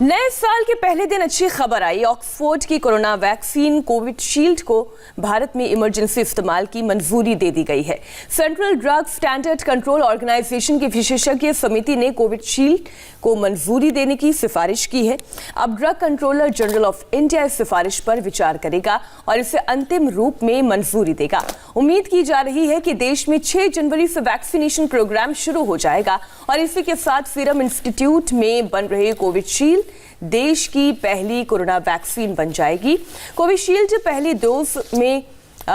नए साल के पहले दिन अच्छी खबर आई। ऑक्सफोर्ड की कोरोना वैक्सीन कोविशील्ड को भारत में इमरजेंसी इस्तेमाल की मंजूरी दे दी गई है। Central Drug Standard Control Organisation की विशेषज्ञ समिति ने कोविशील्ड को मंजूरी देने की सिफारिश की है। अब drug controller general of India इस सिफारिश पर विचार करेगा और इसे अंतिम रूप में मंजूरी देगा। उम्मीद की जा रही है कि देश में 6 जनवरी से वैक्सीनेशन प्रोग्राम शुरू हो जाएगा और इसी के साथ सीरम इंस्टीट्यूट में बन रहे कोविशील्ड देश की पहली कोरोना वैक्सीन बन जाएगी। कोविशील्ड पहली डोज में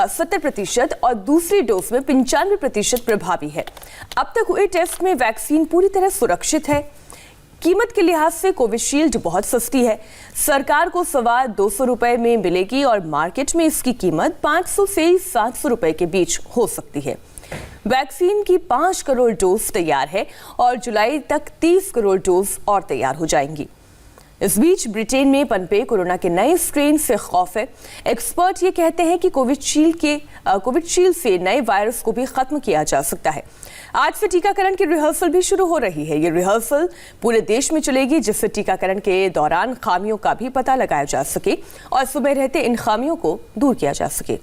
70% और दूसरी डोज में 95% प्रभावी है। अब तक हुए टेस्ट में वैक्सीन पूरी तरह सुरक्षित है। कीमत के लिहाज से कोविशील्ड बहुत सस्ती है। सरकार को सवा 200 रुपए में मिलेगी और मार्केट में इसकी कीमत 500 से 700 रुपए के बीच हो सकती है। वैक्सीन की 5 करोड़ डोज तैयार है और जुलाई तक 30 करोड़ डोज और तैयार हो जाएंगी। इस बीच ब्रिटेन में पनपे कोरोना के नए स्ट्रेन से खौफ है। एक्सपर्ट ये कहते हैं कि कोविशील्ड से नए वायरस को भी खत्म किया जा सकता है। आज से टीकाकरण की रिहर्सल भी शुरू हो रही है। ये रिहर्सल पूरे देश में चलेगी, जिससे टीकाकरण के दौरान खामियों का भी पता लगाया जा सके और समय रहते इन खामियों को दूर किया जा सके।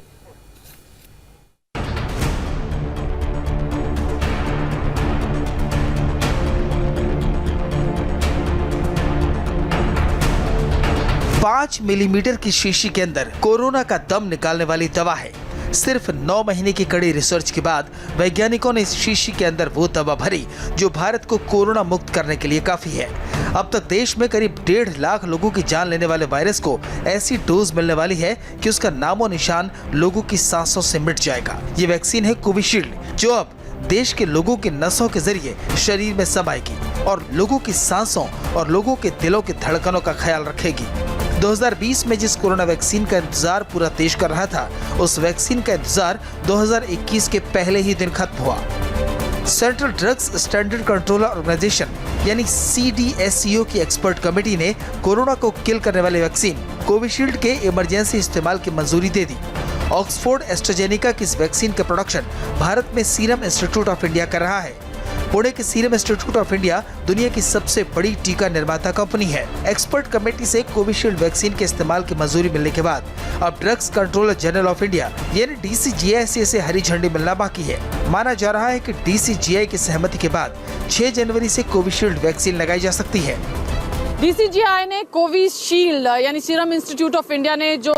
पाँच मिलीमीटर की शीशी के अंदर कोरोना का दम निकालने वाली दवा है। सिर्फ 9 महीने की कड़ी रिसर्च के बाद वैज्ञानिकों ने इस शीशी के अंदर वो दवा भरी जो भारत को कोरोना मुक्त करने के लिए काफी है। अब तक देश में करीब 1.5 लाख लोगों की जान लेने वाले वायरस को ऐसी डोज मिलने वाली है कि उसका नामो निशान लोगों की सांसों से मिट जाएगा। ये वैक्सीन है कोविशील्ड, जो अब देश के लोगों के नसों के जरिए शरीर में समाएगी और लोगों की सांसों और लोगों के दिलों की धड़कनों का ख्याल रखेगी। 2020 में जिस कोरोना वैक्सीन का इंतजार पूरा देश कर रहा था, उस वैक्सीन का इंतजार 2021 के पहले ही दिन खत्म हुआ। Central Drugs Standard Control Organisation यानी CDSCO की एक्सपर्ट कमेटी ने कोरोना को किल करने वाली वैक्सीन कोविशील्ड के इमरजेंसी इस्तेमाल की मंजूरी दे दी। ऑक्सफोर्ड एस्ट्राजेनेका की इस वैक्सीन का प्रोडक्शन भारत में सीरम इंस्टीट्यूट ऑफ इंडिया कर रहा है। पुणे के सीरम इंस्टीट्यूट ऑफ इंडिया दुनिया की सबसे बड़ी टीका निर्माता कंपनी है। एक्सपर्ट कमेटी से कोविशील्ड वैक्सीन के इस्तेमाल की मंजूरी मिलने के बाद अब drugs controller general of India यानी DCGI से हरी झंडी मिलना बाकी है। माना जा रहा है कि DCGI की सहमति के बाद 6 जनवरी से कोविशील्ड वैक्सीन लगाई जा सकती है। DCGI ने कोविशील्ड यानी सीरम इंस्टीट्यूट ऑफ इंडिया ने जो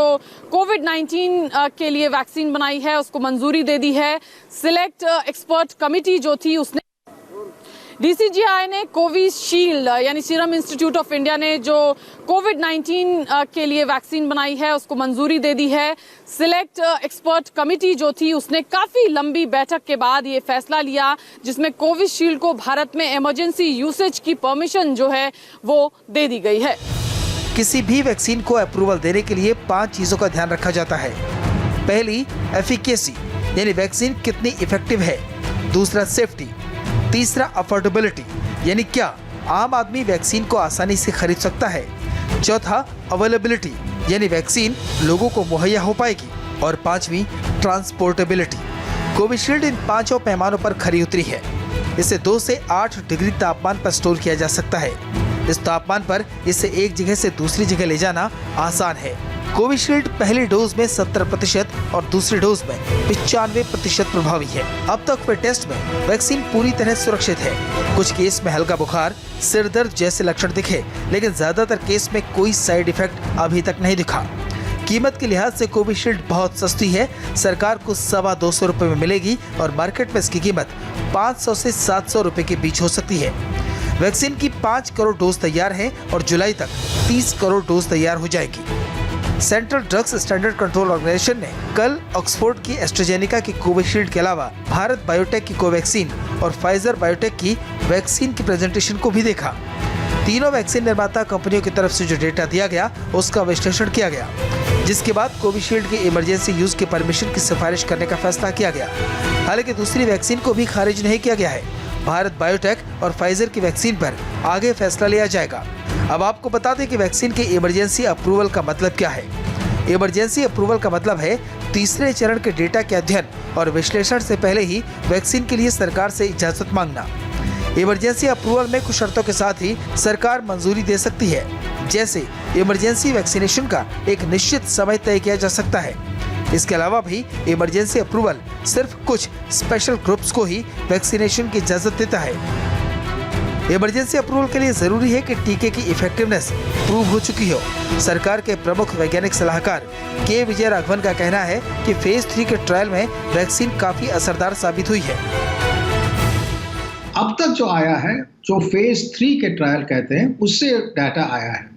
कोविड-19 के लिए वैक्सीन बनाई है उसको मंजूरी दे दी है। सिलेक्ट एक्सपर्ट कमेटी जो थी उसने DCGI ने कोविशील्ड यानी सीरम इंस्टीट्यूट ऑफ इंडिया ने जो कोविड-19 के लिए वैक्सीन बनाई है उसको मंजूरी दे दी है। सिलेक्ट एक्सपर्ट कमेटी जो थी उसने काफी लंबी बैठक के बाद ये फैसला लिया, जिसमें कोविशील्ड को भारत में इमरजेंसी यूसेज की परमिशन जो है वो दे दी गई है। किसी भी वैक्सीन को अप्रूवल देने के लिए 5 चीजों का ध्यान रखा जाता है। पहली, एफिकेसी यानी वैक्सीन कितनी इफेक्टिव है। दूसरा, सेफ्टी। तीसरा, अफोर्डेबिलिटी यानी क्या आम आदमी वैक्सीन को आसानी से खरीद सकता है। चौथा, अवेलेबिलिटी यानी वैक्सीन लोगों को मुहैया हो पाएगी। और 5वीं, ट्रांसपोर्टेबिलिटी। कोविशील्ड इन 5 पैमानों पर खरी उतरी है। इसे 2 से 8 डिग्री तापमान पर स्टोर किया जा सकता है। इस तापमान पर इसे एक जगह से दूसरी जगह ले जाना आसान है। कोविशील्ड पहली डोज में 70% और दूसरी डोज में 95% प्रभावी है। अब तक हुए टेस्ट में वैक्सीन पूरी तरह सुरक्षित है। कुछ केस में हल्का बुखार, सिर दर्द जैसे लक्षण दिखे, लेकिन ज्यादातर केस में कोई साइड इफेक्ट अभी तक नहीं दिखा। कीमत के लिहाज से कोविशील्ड बहुत सस्ती है। सरकार को सवा 200 रुपए में मिलेगी और मार्केट में इसकी कीमत 500 से 700 रुपए के बीच हो सकती है। वैक्सीन की 5 करोड़ डोज तैयार है और जुलाई तक 30 करोड़ डोज तैयार हो जाएगी। Central Drugs Standard Control Organisation ने कल ऑक्सफोर्ड की एस्ट्राजेनेका की कोविशील्ड के अलावा भारत बायोटेक की कोवैक्सीन और फाइजर बायोटेक की वैक्सीन की प्रेजेंटेशन को भी देखा। तीनों वैक्सीन निर्माता कंपनियों की तरफ से जो डेटा दिया गया उसका विश्लेषण किया गया, जिसके बाद कोविशील्ड के इमरजेंसी यूज के परमिशन की सिफारिश करने का फैसला किया गया। हालांकि दूसरी वैक्सीन को भी खारिज नहीं किया गया है। भारत बायोटेक और फाइजर की वैक्सीन पर आगे फैसला लिया जाएगा। अब आपको बता दें कि वैक्सीन के इमरजेंसी अप्रूवल का मतलब क्या है। इमरजेंसी अप्रूवल का मतलब है तीसरे चरण के डेटा के अध्ययन और विश्लेषण से पहले ही वैक्सीन के लिए सरकार से इजाजत मांगना। इमरजेंसी अप्रूवल में कुछ शर्तों के साथ ही सरकार मंजूरी दे सकती है। जैसे इमरजेंसी वैक्सीनेशन का एक निश्चित समय तय किया जा सकता है। इसके अलावा भी इमरजेंसी अप्रूवल सिर्फ कुछ स्पेशल ग्रुप्स को ही वैक्सीनेशन की इजाजत देता है। इमरजेंसी अप्रूवल के लिए जरूरी है कि टीके की इफेक्टिवनेस प्रूव हो चुकी हो। सरकार के प्रमुख वैज्ञानिक सलाहकार के विजय राघवन का कहना है कि फेज 3 के ट्रायल में वैक्सीन काफी असरदार साबित हुई है। अब तक जो आया है, जो फेज 3 के ट्रायल कहते हैं, उससे डाटा आया है।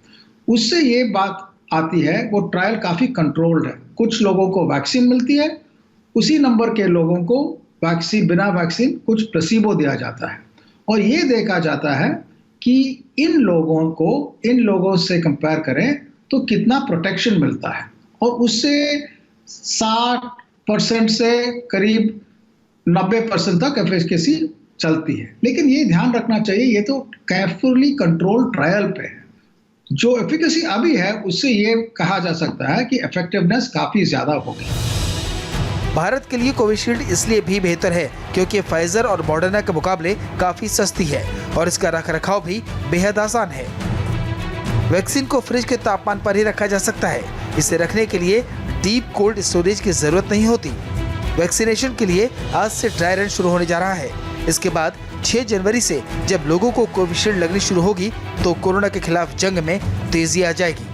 उससे ये बात आती है वो ट्रायल काफी कंट्रोल्ड है। कुछ लोगों को वैक्सीन मिलती है, उसी नंबर के लोगों को वैक्सीन बिना वैक्सीन कुछ प्लेसिबो दिया जाता है और ये देखा जाता है कि इन लोगों से कंपेयर करें तो कितना प्रोटेक्शन मिलता है और उससे 60% से करीब 90% तक एफिकेसी चलती है। लेकिन ये ध्यान रखना चाहिए, ये तो केयरफुली कंट्रोल ट्रायल पे है। जो एफिकेसी अभी है उससे ये कहा जा सकता है कि इफेक्टिवनेस काफी ज्यादा होगी। भारत के लिए कोविशील्ड इसलिए भी बेहतर है क्योंकि फाइजर और मॉडर्ना के मुकाबले काफी सस्ती है और इसका रखरखाव भी बेहद आसान है। वैक्सीन को फ्रिज के तापमान पर ही रखा जा सकता है। इसे रखने के लिए डीप कोल्ड स्टोरेज की जरूरत नहीं होती। वैक्सीनेशन के लिए आज से ड्राई रन शुरू होने जा रहा है। इसके बाद 6 जनवरी से जब लोगों को कोविशील्ड लगनी शुरू होगी तो कोरोना के खिलाफ जंग में तेजी आ जाएगी।